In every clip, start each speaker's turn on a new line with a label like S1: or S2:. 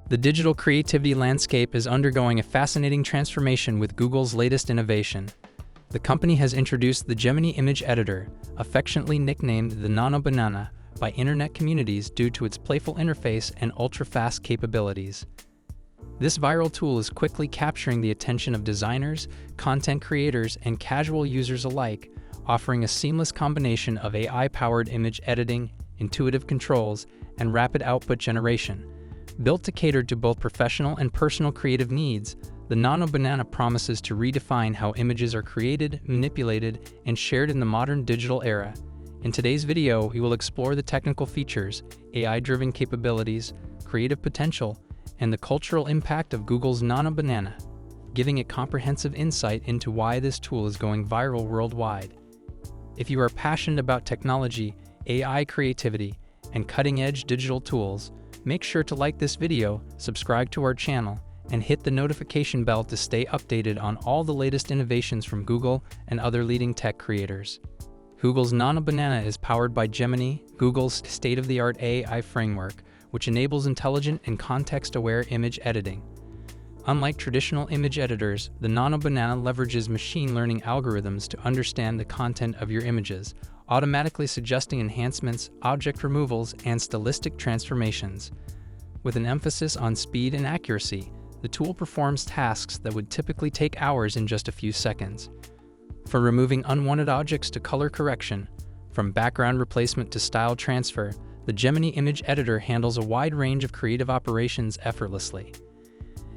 S1: The digital creativity landscape is undergoing a fascinating transformation with Google's latest innovation. The company has introduced the Gemini Image Editor, affectionately nicknamed the Nano Banana by internet communities due to its playful interface and ultra-fast capabilities. This viral tool is quickly capturing the attention of designers, content creators, and casual users alike, offering a seamless combination of AI-powered image editing, intuitive controls, and rapid output generation. Built to cater to both professional and personal creative needs, the Nano Banana promises to redefine how images are created, manipulated, and shared in the modern digital era. In today's video, we will explore the technical features, AI-driven capabilities, creative potential, and the cultural impact of Google's Nano Banana, giving a comprehensive insight into why this tool is going viral worldwide. If you are passionate about technology, AI creativity, and cutting-edge digital tools, make sure to like this video, subscribe to our channel, and hit the notification bell to stay updated on all the latest innovations from Google and other leading tech creators. Google's Nano Banana is powered by Gemini, Google's state-of-the-art AI framework, which enables intelligent and context-aware image editing. Unlike traditional image editors, the Nano Banana leverages machine learning algorithms to understand the content of your images, automatically suggesting enhancements, object removals, and stylistic transformations. With an emphasis on speed and accuracy, the tool performs tasks that would typically take hours in just a few seconds. From removing unwanted objects to color correction, from background replacement to style transfer, the Gemini Image Editor handles a wide range of creative operations effortlessly.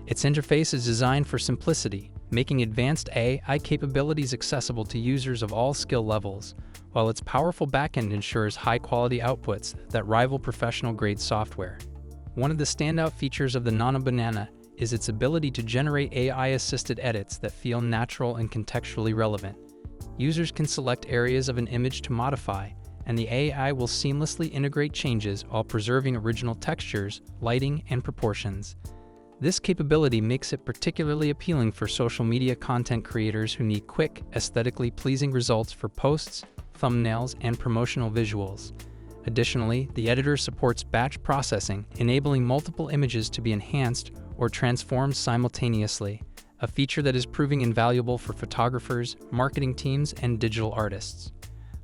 S1: Its interface is designed for simplicity, making advanced AI capabilities accessible to users of all skill levels, while its powerful backend ensures high-quality outputs that rival professional-grade software. One of the standout features of the Nano Banana is its ability to generate AI-assisted edits that feel natural and contextually relevant. Users can select areas of an image to modify, and the AI will seamlessly integrate changes while preserving original textures, lighting, and proportions. This capability makes it particularly appealing for social media content creators who need quick, aesthetically pleasing results for posts, thumbnails, and promotional visuals. Additionally, the editor supports batch processing, enabling multiple images to be enhanced or transformed simultaneously, a feature that is proving invaluable for photographers, marketing teams, and digital artists.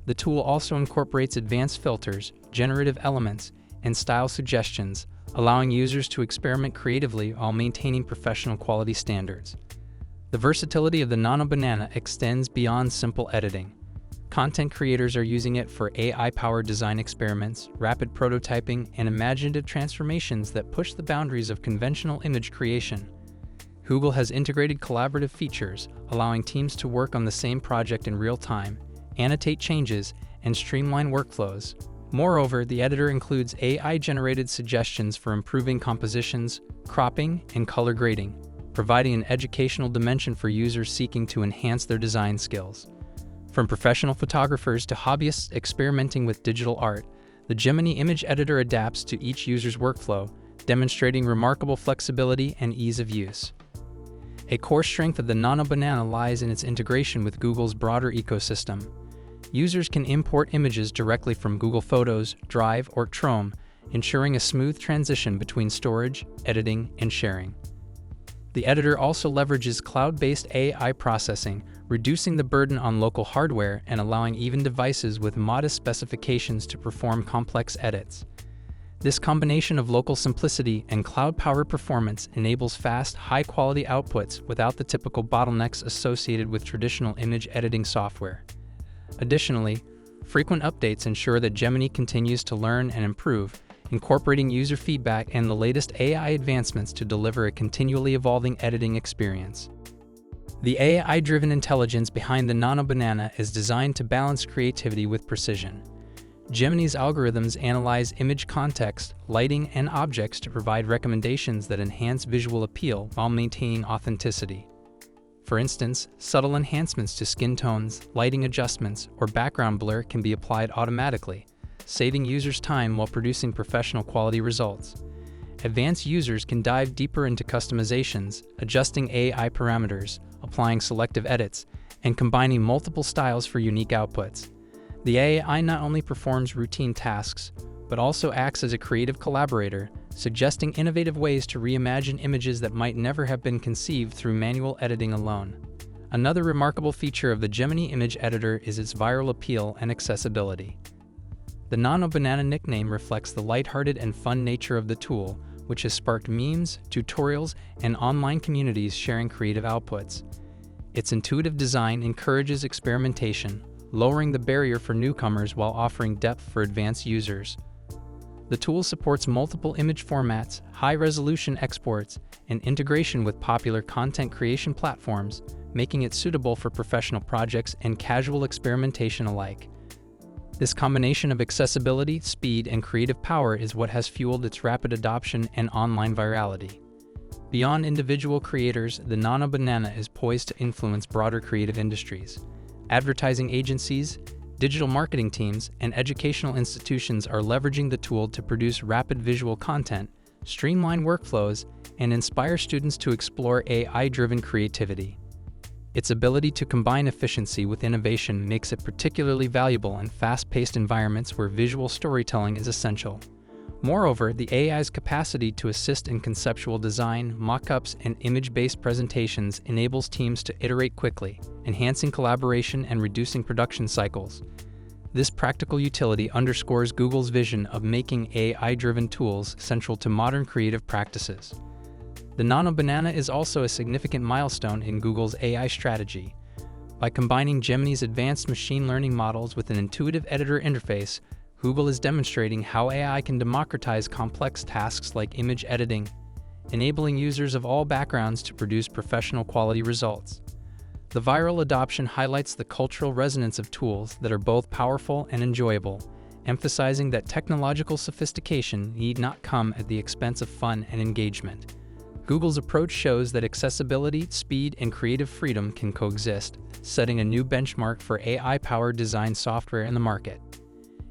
S1: The tool also incorporates advanced filters, generative elements, and style suggestions, allowing users to experiment creatively while maintaining professional quality standards. The versatility of the Nano Banana extends beyond simple editing. Content creators are using it for AI-powered design experiments, rapid prototyping, and imaginative transformations that push the boundaries of conventional image creation. Google has integrated collaborative features, allowing teams to work on the same project in real time, annotate changes, and streamline workflows. Moreover, the editor includes AI-generated suggestions for improving compositions, cropping, and color grading, providing an educational dimension for users seeking to enhance their design skills. From professional photographers to hobbyists experimenting with digital art, the Gemini Image Editor adapts to each user's workflow, demonstrating remarkable flexibility and ease of use. A core strength of the Nano Banana lies in its integration with Google's broader ecosystem. Users can import images directly from Google Photos, Drive, or Chrome, ensuring a smooth transition between storage, editing, and sharing. The editor also leverages cloud-based AI processing, reducing the burden on local hardware and allowing even devices with modest specifications to perform complex edits. This combination of local simplicity and cloud-powered performance enables fast, high-quality outputs without the typical bottlenecks associated with traditional image editing software. Additionally, frequent updates ensure that Gemini continues to learn and improve, incorporating user feedback and the latest AI advancements to deliver a continually evolving editing experience. The AI-driven intelligence behind the Nano Banana is designed to balance creativity with precision. Gemini's algorithms analyze image context, lighting, and objects to provide recommendations that enhance visual appeal while maintaining authenticity. For instance, subtle enhancements to skin tones, lighting adjustments, or background blur can be applied automatically, saving users time while producing professional quality results. Advanced users can dive deeper into customizations, adjusting AI parameters, applying selective edits, and combining multiple styles for unique outputs. The AI not only performs routine tasks, but also acts as a creative collaborator, suggesting innovative ways to reimagine images that might never have been conceived through manual editing alone. Another remarkable feature of the Gemini Image Editor is its viral appeal and accessibility. The Nano Banana nickname reflects the lighthearted and fun nature of the tool, which has sparked memes, tutorials, and online communities sharing creative outputs. Its intuitive design encourages experimentation, lowering the barrier for newcomers while offering depth for advanced users. The tool supports multiple image formats, high-resolution exports, and integration with popular content creation platforms, making it suitable for professional projects and casual experimentation alike. This combination of accessibility, speed, and creative power is what has fueled its rapid adoption and online virality. Beyond individual creators, the Nano Banana is poised to influence broader creative industries. Advertising agencies, digital marketing teams, and educational institutions are leveraging the tool to produce rapid visual content, streamline workflows, and inspire students to explore AI-driven creativity. Its ability to combine efficiency with innovation makes it particularly valuable in fast-paced environments where visual storytelling is essential. Moreover, the AI's capacity to assist in conceptual design, mock-ups, and image-based presentations enables teams to iterate quickly, enhancing collaboration and reducing production cycles. This practical utility underscores Google's vision of making AI-driven tools central to modern creative practices. The Nano Banana is also a significant milestone in Google's AI strategy. By combining Gemini's advanced machine learning models with an intuitive editor interface, Google is demonstrating how AI can democratize complex tasks like image editing, enabling users of all backgrounds to produce professional quality results. The viral adoption highlights the cultural resonance of tools that are both powerful and enjoyable, emphasizing that technological sophistication need not come at the expense of fun and engagement. Google's approach shows that accessibility, speed, and creative freedom can coexist, setting a new benchmark for AI-powered design software in the market.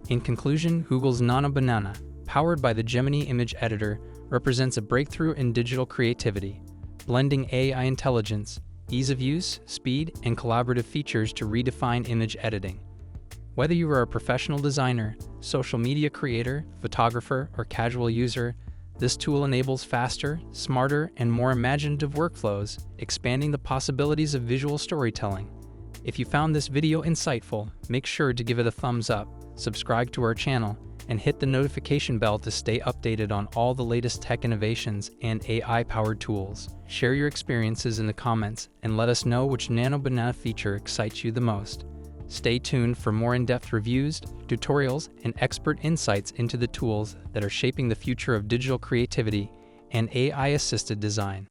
S1: In conclusion, Google's Nano Banana, powered by the Gemini Image Editor, represents a breakthrough in digital creativity, blending AI intelligence, ease of use, speed, and collaborative features to redefine image editing. Whether you are a professional designer, social media creator, photographer, or casual user, this tool enables faster, smarter, and more imaginative workflows, expanding the possibilities of visual storytelling. If you found this video insightful, make sure to give it a thumbs up, subscribe to our channel, and hit the notification bell to stay updated on all the latest tech innovations and AI-powered tools. Share your experiences in the comments and let us know which Nano Banana feature excites you the most. Stay tuned for more in-depth reviews, tutorials, and expert insights into the tools that are shaping the future of digital creativity and AI-assisted design.